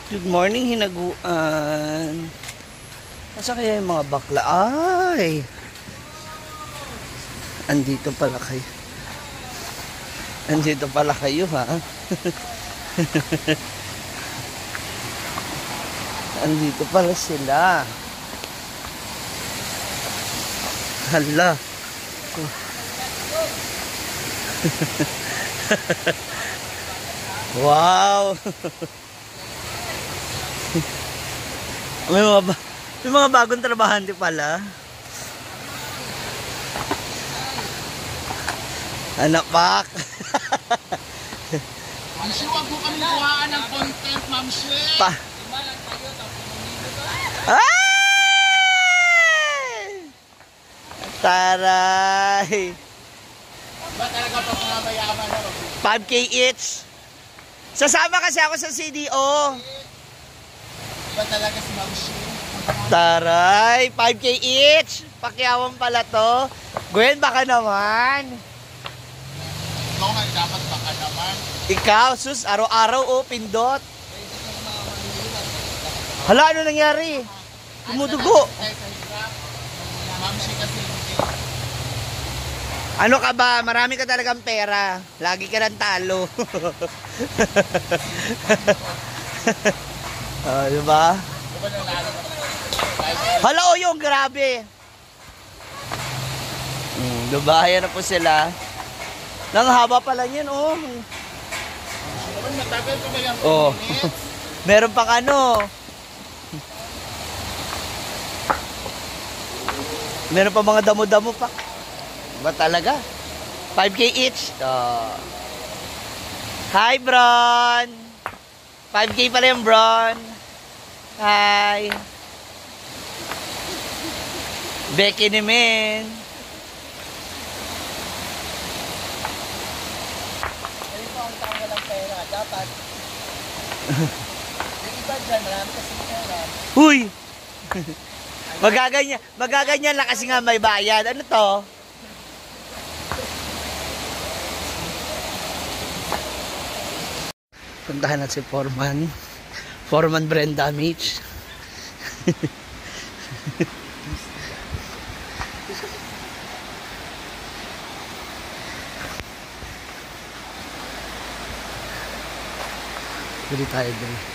Good morning, hinaguan. Asa kaya yung mga bakla? Ay! Andito pala kayo. Andito pala kayo, ha? Andito pala sila. Hala. Wow. May mga bagong trabahante pala. Anak pak. Ma'am Shi, wag po kami kuhaan ng content, Ma'am Shi. Ay! Taray. Ba talaga pa mga mayaman na? 5K each. Sasama kasi ako sa CDO. Ba talaga si Ma'am Shi? Taray, 5K each. Pakyawan pala to. Gwen, baka naman. Ikaw nga, dapat baka naman. Ikaw, sus, araw-araw, oh, pindot. Hala, ano nangyari? Dumudugo. Ma'am Shi kasi Ano ka ba? Marami ka talagang pera. Lagi ka ng talo. Diba? Hala, oh, yung grabe. Diba? Ayan na po sila. Nang haba pala yan, oh. matagal ko ba yung Oh. Meron pang ano. Meron pa mga damo-damo pa. Ba talaga? 5K each. Hi, Bron. 5K pala yung Bron. Hi. Becky ni Men. Ayun po ang tanggal ng pera. Dapat. Yung iba dyan, marami kasi pera. Huy! Magaganyan lang kasi nga may bayad. Ano to? Puntahan natin si Foreman. Foreman brain damage. Bili tayo dun.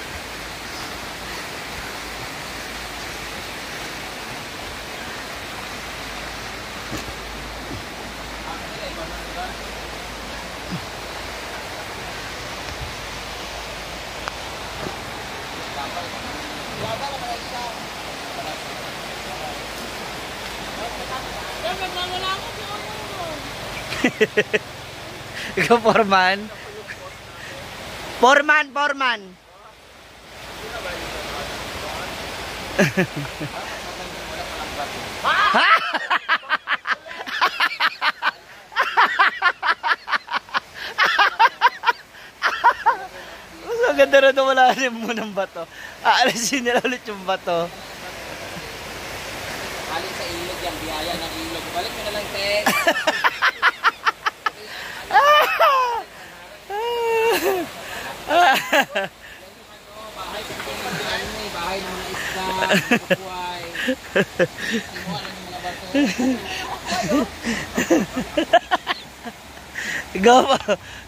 Ikaw, Foreman? Foreman! Mas maganda rin na wala rin mo ng bato. Aalisin nila ulit yung bato. Balik sa ilog yan, biyaya ng ilog. Balik mo na lang, te. Bahay ng mga isda, kapuay. Simuha ng mga bato.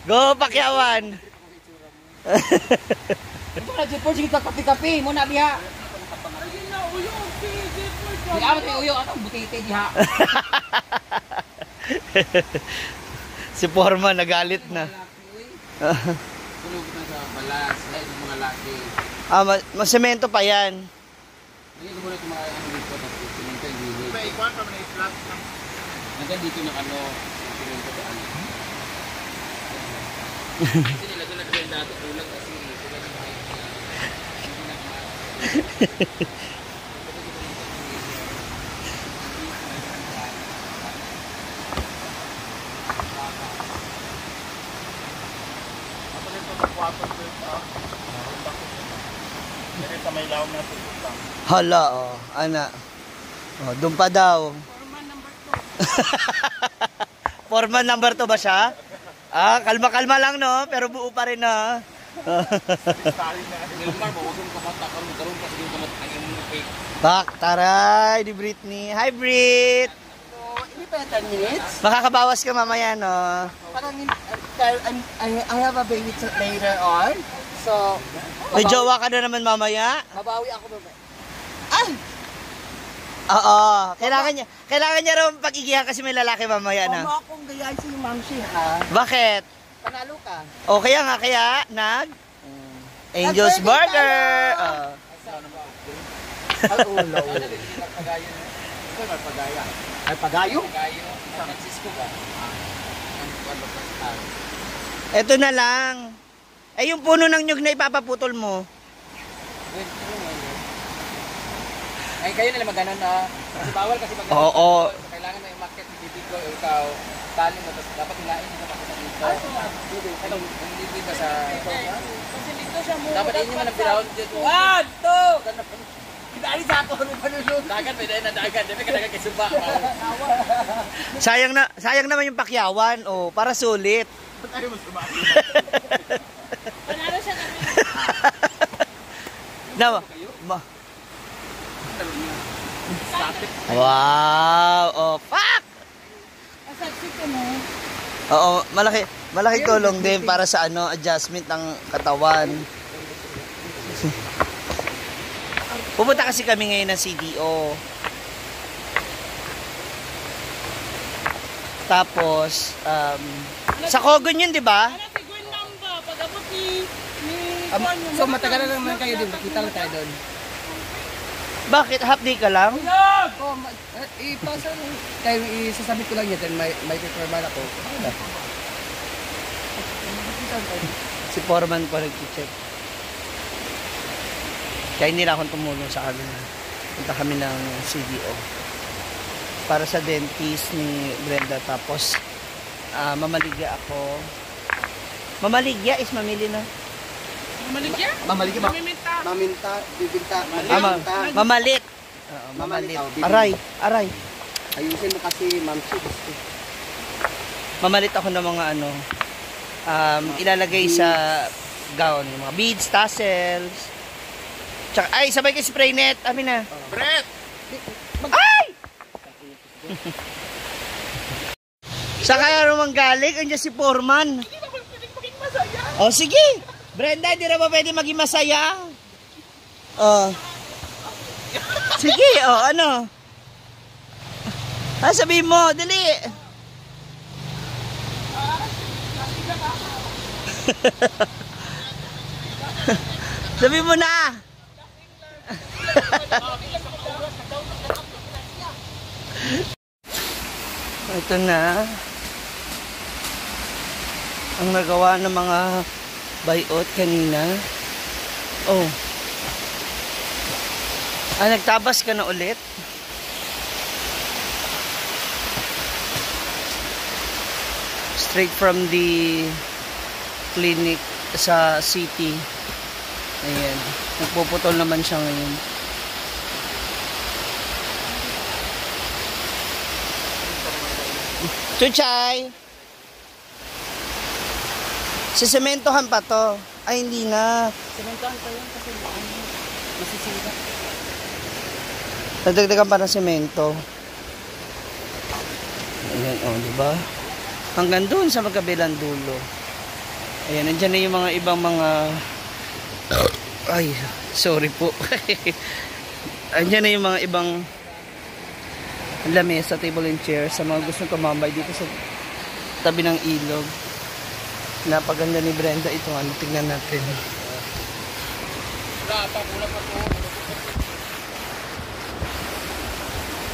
Go, Pakyawan. Ito na, Jepor, sige kapi-kapi. Muna, biha. Di amat may uyo, atong butiti, diha. Si Foreman nagalit na. Tulog na sa balas, lahat ng mga laki. Masemento pa yan. Hindi ko muna ito mga ano dito, tapos sinento yung gilid. May ikuan pa man i-flat lang. Hanggang dito ng ano, sinento sa ano. Kasi nila doon nagkain dati, tulog kasi sila na kahit hindi na kumakas. Hala, oh. Ana. Oh, doon pa daw. Foreman number 2. Foreman number 2 ba siya? Kalma-kalma lang, no? Pero buo pa rin, na. Nilmar mo, huwag kang kamata. Karoon pa sige kamata. Ang yung fake. Bak, taray, di Britney. Hi, Brit! Hindi pa 10 minutes? Makakabawas ka mamaya, no? Parang I have a baby later on. So, May jowa ka na naman mamaya? mabawi ako mamaya. Ah! Oo. Kailangan niya raw pag-igihan kasi may lalaki mamaya na. Mama akong gayahin si Mamsi, ha? Bakit? Panalo ka. O, kaya Angel's Nag-birthday Burger! tayo! Ay, ulo. Ay, pagayo? San Francisco ka. Ito na lang. Eh, yung puno ng nyug na ipapaputol mo. Ay, kayo nila maganon na. Kasi bawal kasi maganon. Oo. Kailangan na yung market ni Bibigo o ikaw. Tali mo, tapos dapat hilain mo makita dito. Ito, hindi ba sa... Kasi dito siya mo. Dapat yun yung manapirahon dito. 1, 2! Dali sa ako, ano pa nulog? Dagat, may dahil na dagat. Dito ka dagat kay Suba. Sayang naman yung pakyawan. O, para sulit. Tayo mo Suba. Panalo siya kami. Wow! Oh, fuck! Asaksit ka mo. Oo, malaki tulong din para sa adjustment ng katawan. Pupunta kasi kami ngayon ng CDO. Tapos, sa Kogon yun, di ba? Pag-abot ni So matagal na naman kayo din. Kita lang tayo doon. Bakit? Half day ka lang? Oh, ipasa kayo, isasabit ko lang yan. Then may paperman ako. Si Foreman pa nag-check. Kaya hindi na akong tumulong sa kanila. Punta kami ng CDO. Para sa dentist ni Brenda. Tapos, mamaligya ako. Mamaligya is mamili na. Mamaligya? Mamaligya ba? Maminta, bibinta, Mamalit. Oo, mamalit. Aray. Ayusin mo kasi Mamsi. Mamalit ako ng mga ilalagay sa gown. Yung mga beads, tassels. Tsaka, ay, sabay kay spray net. Amin na. Brett! Ay! Sa kaya naman galing, andiyan si Foreman. Hindi naman pwedeng maging masaya. O, sige. Brenda, hindi na ba pwede maging masaya? O. Sige, ano? Sabihin mo, dali. Sabihin mo na. Ito na ang nagawa ng mga bayot kanina. Oh. Nagtabas ka na ulit. Straight from the clinic sa city. Ayan. Nagpuputol naman siya ngayon. Chuchay! Sisementohan pa to. Ay, hindi na. Sementohan pa yun kasi masisira. Nadagdagan pa ng semento. Ayan, diba? Hanggang doon sa magkabilang dulo. Ayan, nandiyan na yung mga ibang mga... Ay, sorry po. Nandiyan na yung mga ibang lamesa, table and chair sa mga gustong tumambay dito sa tabi ng ilog. Napaganda ni Brenda ito. Tingnan natin. Wala pa po.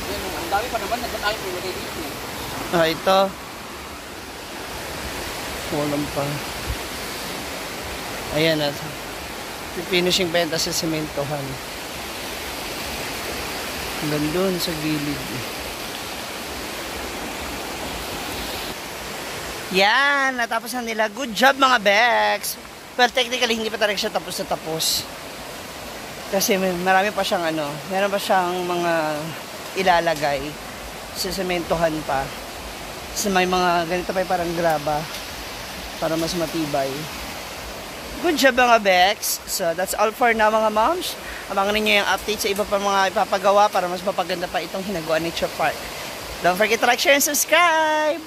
Ang dami pa naman, nagkatayo po lagay dito. Ito. Walang pa. Ayan na. Finishing benta sa sementohan. Hanggang doon sa gilid. Yan, natapos na nila. Good job mga Bex. Well, technically hindi pa talaga siya tapos na tapos. Kasi marami pa siyang meron pa siyang mga ilalagay sa sementohan pa. Kasi may mga ganito pa parang graba para mas matibay. Good job mga Bex. So, that's all for now mga moms. Abangan ninyo yung update sa iba pa mga ipapagawa para mas mapaganda pa itong Hinaguan Nature Park. Don't forget to like, share, and subscribe!